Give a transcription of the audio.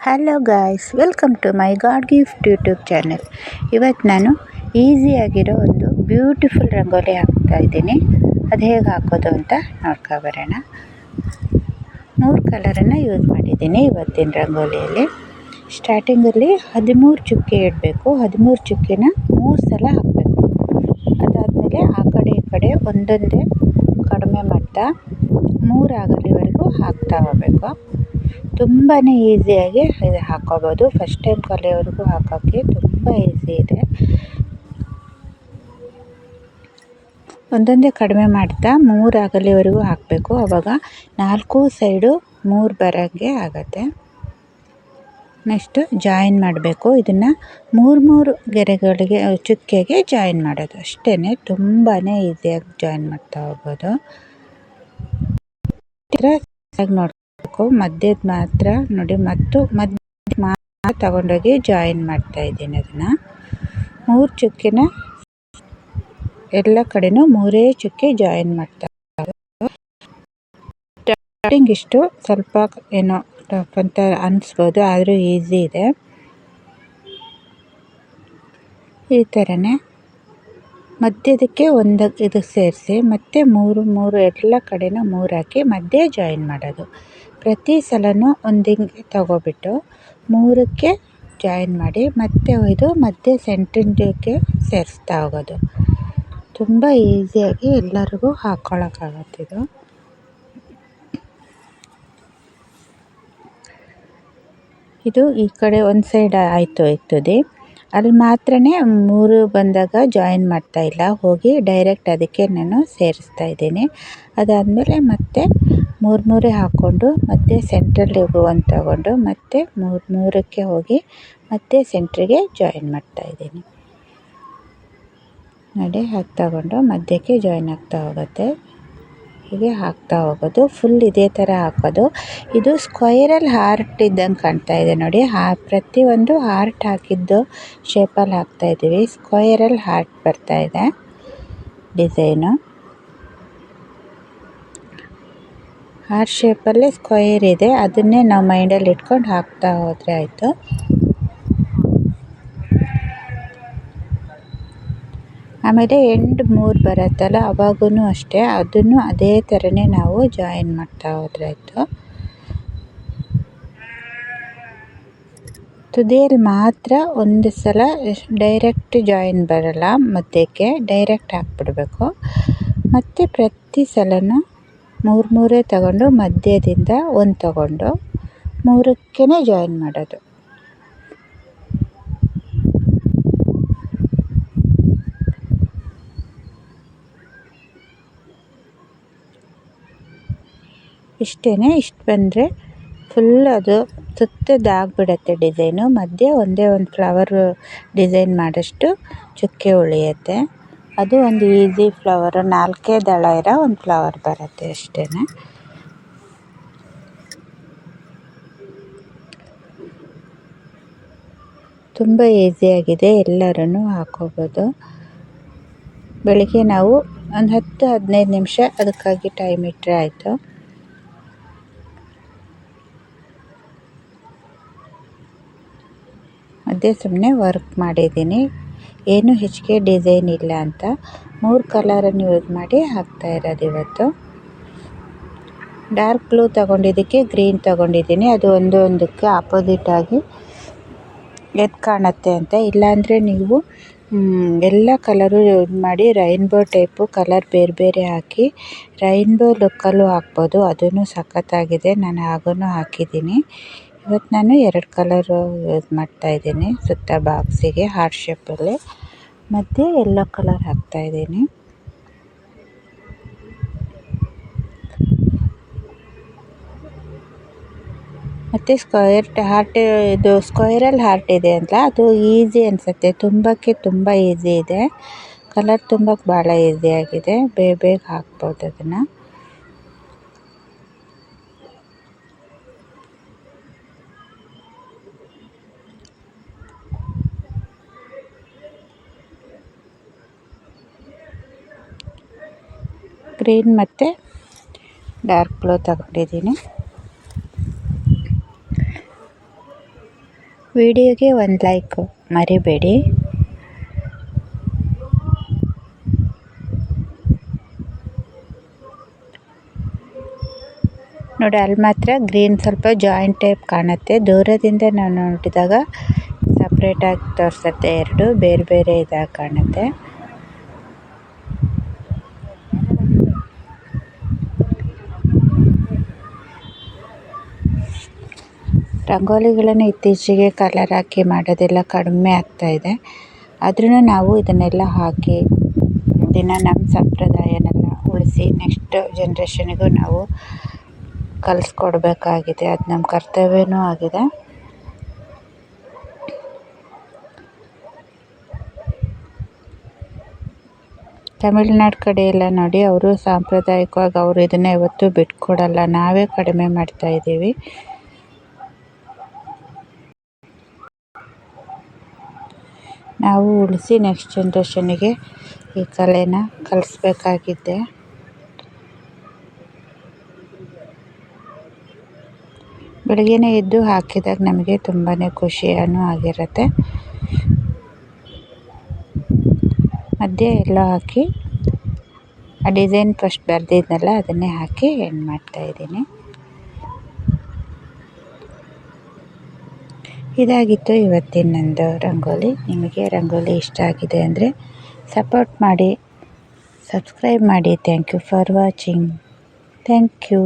Hello guys, welcome to my God gift YouTube channel. ಇವತ್ತು ನಾನು ಈಸಿಯಾಗಿರೋ ಒಂದು ಬ್ಯೂಟಿಫುಲ್ ರಂಗೋಲಿ ಹಾಕ್ತಾ ಇದ್ದೀನಿ. ಅದು ಹೇಗೆ ಹಾಕೋದು ಅಂತ ನೋಡ್ಕೊಬರೋಣ. 3 ಕಲರನ್ನು ಯೂಸ್ ಮಾಡಿದ್ದೀನಿ ಇವತ್ತಿನ ರಂಗೋಲಿಯಲ್ಲಿ. ಸ್ಟಾರ್ಟಿಂಗಲ್ಲಿ 13 ಚುಕ್ಕೆ ಇಡಬೇಕು. 13 ಚುಕ್ಕೆನ 3 ಸಲ ಹಾಕಬೇಕು. ಅದಾದಮೇಲೆ ಆ ಕಡೆ ಈ ಕಡೆ ಒಂದೊಂದೇ ಕಡಿಮೆ ಮಾಡ್ತಾ 3 ಆಗಲಿವರೆಗೂ ಹಾಕ್ತಾ ಹೋಗಬೇಕು. ತುಂಬಾ ಈಸಿಯಾಗಿ ಇದು ಹಾಕ್ಕೋಬೋದು. ಫಸ್ಟ್ ಟೈಮ್ ಕಲಿಯೋವರೆಗೂ ಹಾಕೋಕ್ಕೆ ತುಂಬ ಈಸಿ ಇದೆ. ಒಂದೊಂದೇ ಕಡಿಮೆ ಮಾಡ್ತಾ 3 ಆಗಲಿವರೆಗೂ ಹಾಕಬೇಕು. ಆವಾಗ 4 ಸೈಡು 3 ಬರೋಂಗೆ ಆಗುತ್ತೆ. ನೆಕ್ಸ್ಟು ಜಾಯಿನ್ ಮಾಡಬೇಕು. ಇದನ್ನು 3 ಗೆರೆಗಳಿಗೆ ಚುಕ್ಕೆಗೆ ಜಾಯಿನ್ ಮಾಡೋದು ಅಷ್ಟೇ. ತುಂಬಾ ಈಸಿಯಾಗಿ ಜಾಯಿನ್ ಮಾಡ್ತಾ ಹೋಗ್ಬೋದು. ನೋಡಬೇಕು ಮಧ್ಯದ ಮಾತ್ರ ನೋಡಿ, ಮಧ್ಯ ಮಾತ್ರ ತಗೊಂಡೋಗಿ ಜಾಯಿನ್ ಮಾಡ್ತಾ ಇದ್ದೀನಿ. ಅದನ್ನು 3 ಚುಕ್ಕೆನ ಎಲ್ಲ ಕಡೆನೂ 3 ಚುಕ್ಕೆ ಜಾಯಿನ್ ಮಾಡ್ತಾ. ಸ್ಟಾರ್ಟಿಂಗ್ ಇಷ್ಟು ಸ್ವಲ್ಪ ಏನೋ ಟಫ್ ಅಂತ ಅನಿಸ್ಬೋದು, ಆದರೂ ಈಸಿ ಇದೆ. ಈ ಥರನೇ ಮಧ್ಯದಕ್ಕೆ ಇದು ಸೇರಿಸಿ ಮತ್ತೆ 3 ಎಲ್ಲ ಕಡೆನೂ 3 ಹಾಕಿ ಮಧ್ಯೆ ಜಾಯಿನ್ ಮಾಡೋದು. ಪ್ರತಿ ಸಲನೂ ಹಿಂಗೆ ತಗೋಬಿಟ್ಟು 3ಕ್ಕೆ ಜಾಯಿನ್ ಮಾಡಿ ಮತ್ತೆ ಒಯ್ದು ಮಧ್ಯೆ ಸೆಂಟ್ರಿಗೆ ಸೇರಿಸ್ತಾ ಹೋಗೋದು. ತುಂಬ ಈಸಿಯಾಗಿ ಎಲ್ಲರಿಗೂ ಹಾಕ್ಕೊಳ್ಳೋಕ್ಕಾಗತ್ತಿದು. ಇದು ಈ ಕಡೆ ಒಂದು ಸೈಡ್ ಆಯಿತು ಇರ್ತದೆ. ಅಲ್ಲಿ ಮಾತ್ರ 3 ಬಂದಾಗ ಜಾಯಿನ್ ಮಾಡ್ತಾ ಇಲ್ಲ, ಹೋಗಿ ಡೈರೆಕ್ಟ್ ಅದಕ್ಕೆ ನಾನು ಸೇರಿಸ್ತಾ ಇದ್ದೀನಿ. ಅದಾದಮೇಲೆ ಮತ್ತೆ 3 ಹಾಕ್ಕೊಂಡು ಮತ್ತೆ ಸೆಂಟ್ರಲ್ಲಿ ಒಂದು ತಗೊಂಡು ಮತ್ತೆ 3ಕ್ಕೆ ಹೋಗಿ ಮತ್ತೆ ಸೆಂಟ್ರಿಗೆ ಜಾಯಿನ್ ಮಾಡ್ತಾ ಇದ್ದೀನಿ. ನೋಡಿ, ಹಾಕಿ ತಗೊಂಡು ಮಧ್ಯಕ್ಕೆ ಜಾಯಿನ್ ಆಗ್ತಾ ಹೋಗುತ್ತೆ. ಹೀಗೆ ಹಾಕ್ತಾ ಹೋಗೋದು. ಫುಲ್ ಇದೇ ಥರ ಹಾಕೋದು. ಇದು ಸ್ಕ್ವೈರಲ್ ಹಾರ್ಟ್ ಇದ್ದಂಗೆ ಕಾಣ್ತಾ ಇದೆ ನೋಡಿ. ಪ್ರತಿಯೊಂದು ಹಾರ್ಟ್ ಹಾಕಿದ್ದು ಶೇಪಲ್ಲಿ ಹಾಕ್ತಾ ಇದ್ದೀವಿ. ಸ್ಕ್ವೈರಲ್ ಹಾರ್ಟ್ ಬರ್ತಾ ಇದೆ ಡಿಸೈನು. ಹಾರ್ಟ್ ಶೇಪಲ್ಲೇ ಸ್ಕ್ವೈರ್ ಇದೆ, ಅದನ್ನೇ ನಾವು ಮೈಂಡಲ್ಲಿ ಇಟ್ಕೊಂಡು ಹಾಕ್ತಾ ಹೋದರೆ ಆಯಿತು. ಆಮೇಲೆ ಎಂಡ್ 3 ಬರುತ್ತಲ್ಲ, ಅವಾಗೂ ಅಷ್ಟೇ, ಅದನ್ನು ಅದೇ ಥರನೇ ನಾವು ಜಾಯಿನ್ ಮಾಡ್ತಾ ಹೋದರೆ ಆಯಿತು. ತುದಿಯಲ್ಲಿ ಮಾತ್ರ ಒಂದು ಸಲ ಡೈರೆಕ್ಟ್ ಜಾಯಿನ್ ಬರಲ್ಲ, ಮಧ್ಯಕ್ಕೆ ಡೈರೆಕ್ಟ್ ಹಾಕ್ಬಿಡ್ಬೇಕು. ಮತ್ತು ಪ್ರತಿ ಸಲನೂ 3 ತಗೊಂಡು ಮಧ್ಯದಿಂದ ಒಂದು ತಗೊಂಡು 3ಕ್ಕೆ ಜಾಯಿನ್ ಮಾಡೋದು. ಇಷ್ಟೇ. ಇಷ್ಟು ಬಂದರೆ ಫುಲ್ ಅದು ಸುತ್ತದಾಗ್ಬಿಡತ್ತೆ ಡಿಸೈನು. ಮಧ್ಯೆ ಒಂದೇ ಒಂದು ಫ್ಲವರ್ ಡಿಸೈನ್ ಮಾಡೋಷ್ಟು ಚುಕ್ಕೆ ಉಳಿಯುತ್ತೆ. ಅದು ಒಂದು ಈಸಿ ಫ್ಲವರು, 4 ದಳ ಇರೋ ಒಂದು ಫ್ಲವರ್ ಬರುತ್ತೆ ಅಷ್ಟೇ. ತುಂಬ ಈಸಿಯಾಗಿದೆ, ಎಲ್ಲರೂ ಹಾಕೋಬೋದು. ಬೆಳಿಗ್ಗೆ ನಾವು ಒಂದು 10-15 ನಿಮಿಷ ಅದಕ್ಕಾಗಿ ಟೈಮ್ ಇಟ್ಟರೆ ಆಯಿತು. ಅದೇ ಸುಮ್ಮನೆ ವರ್ಕ್ ಮಾಡಿದ್ದೀನಿ, ಏನು ಹೆಚ್ಚಿಗೆ ಡಿಸೈನ್ ಇಲ್ಲ ಅಂತ. 3 ಕಲರನ್ನು ಯೂಸ್ ಮಾಡಿ ಹಾಕ್ತಾ ಇರೋದು ಇವತ್ತು. ಡಾರ್ಕ್ ಬ್ಲೂ ತಗೊಂಡಿದ್ದಕ್ಕೆ ಗ್ರೀನ್ ತಗೊಂಡಿದ್ದೀನಿ. ಅದು ಒಂದಕ್ಕೆ ಆಪೋಸಿಟಾಗಿ ಎದ್ದು ಕಾಣುತ್ತೆ ಅಂತ. ಇಲ್ಲಾಂದರೆ ನೀವು ಎಲ್ಲ ಕಲರು ಯೂಸ್ ಮಾಡಿ ರೈನ್ಬೋ ಟೈಪು ಕಲರ್ ಬೇರೆ ಬೇರೆ ಹಾಕಿ ರೈನ್ಬೋ ಲುಕ್ಕಲ್ಲೂ ಹಾಕ್ಬೋದು, ಅದೂ ಸಖತ್ತಾಗಿದೆ. ನಾನು ಹಾಗೂ ಹಾಕಿದ್ದೀನಿ. ಇವತ್ತು ನಾನು 2 ಕಲರು ಯೂಸ್ ಮಾಡ್ತಾಯಿದ್ದೀನಿ. ಸುತ್ತ ಬಾಕ್ಸಿಗೆ ಹಾರ್ಟ್ ಶೇಪಲ್ಲಿ ಮತ್ತು ಯೆಲ್ಲೋ ಕಲರ್ ಹಾಕ್ತಾಯಿದ್ದೀನಿ. ಮತ್ತು ಇದು ಸ್ಕ್ವೈರಲ್ ಹಾರ್ಟ್ ಇದೆ ಅಂತ, ಅದು ಈಸಿ ಅನಿಸುತ್ತೆ ತುಂಬಕ್ಕೆ. ತುಂಬ ಈಸಿ ಇದೆ, ಕಲರ್ ತುಂಬಕ್ಕೆ ಭಾಳ ಈಸಿಯಾಗಿದೆ. ಬೇಗ ಹಾಕ್ಬೋದು ಅದನ್ನು. ಗ್ರೀನ್ ಮತ್ತು ಡಾರ್ಕ್ ಬ್ಲೂ ತಗೊಂಡಿದ್ದೀನಿ. ವಿಡಿಯೋಗೆ ಒಂದು ಲೈಕ್ ಮರಿಬೇಡಿ. ನೋಡಿ, ಅಲ್ಲಿ ಮಾತ್ರ ಗ್ರೀನ್ ಸ್ವಲ್ಪ ಜಾಯಿಂಟ್ ಟೈಪ್ ಕಾಣುತ್ತೆ. ದೂರದಿಂದ ನಾವು ನೋಡಿದಾಗ ಸಪ್ರೇಟಾಗಿ ತೋರಿಸುತ್ತೆ. ಎರಡು ಬೇರೆ ಬೇರೆ ಇದಾಗಿ ಕಾಣುತ್ತೆ. ರಂಗೋಲಿಗಳನ್ನು ಇತ್ತೀಚೆಗೆ ಕಲರ್ ಹಾಕಿ ಮಾಡೋದೆಲ್ಲ ಕಡಿಮೆ ಆಗ್ತಾಯಿದೆ. ಆದ್ರೂ ನಾವು ಇದನ್ನೆಲ್ಲ ಹಾಕಿ ನಮ್ಮ ಸಂಪ್ರದಾಯನೆಲ್ಲ ಉಳಿಸಿ ನೆಕ್ಸ್ಟ್ ಜನ್ರೇಷನ್ನಿಗೂ ನಾವು ಕಲಿಸ್ಕೊಡ್ಬೇಕಾಗಿದೆ. ಅದು ನಮ್ಮ ಕರ್ತವ್ಯವೂ ಆಗಿದೆ. ತಮಿಳ್ನಾಡು ಕಡೆ ಎಲ್ಲ ನೋಡಿ, ಅವರು ಸಾಂಪ್ರದಾಯಿಕವಾಗಿ ಅವರು ಇದನ್ನು ಯಾವತ್ತೂ ಬಿಟ್ಕೊಡಲ್ಲ. ನಾವೇ ಕಡಿಮೆ ಮಾಡ್ತಾಯಿದ್ದೀವಿ. ನಾವು ಉಳಿಸಿ ನೆಕ್ಸ್ಟ್ ಜನ್ರೇಷನ್ನಿಗೆ ಈ ಕಲೆನ ಕಲಿಸ್ಬೇಕಾಗಿದೆ. ಬೆಳಗ್ಗೆನೇ ಎದ್ದು ಹಾಕಿದಾಗ ನಮಗೆ ತುಂಬಾ ಖುಷಿಯೂ ಆಗಿರುತ್ತೆ. ಮಧ್ಯೆ ಎಲ್ಲ ಹಾಕಿ ಆ ಡಿಸೈನ್ ಫಸ್ಟ್ ಬರೆದಿದ್ನಲ್ಲ ಅದನ್ನೇ ಹಾಕಿ ಎಂಡ್ ಮಾಡ್ತಾಯಿದ್ದೀನಿ. ಇದಾಗಿತ್ತು ಇವತ್ತಿನ ನಂದು ರಂಗೋಲಿ. ನಿಮಗೆ ರಂಗೋಲಿ ಇಷ್ಟ ಆಗಿದೆ ಅಂದರೆ ಸಪೋರ್ಟ್ ಮಾಡಿ, ಸಬ್ಸ್ಕ್ರೈಬ್ ಮಾಡಿ. Thank you for watching. Thank you.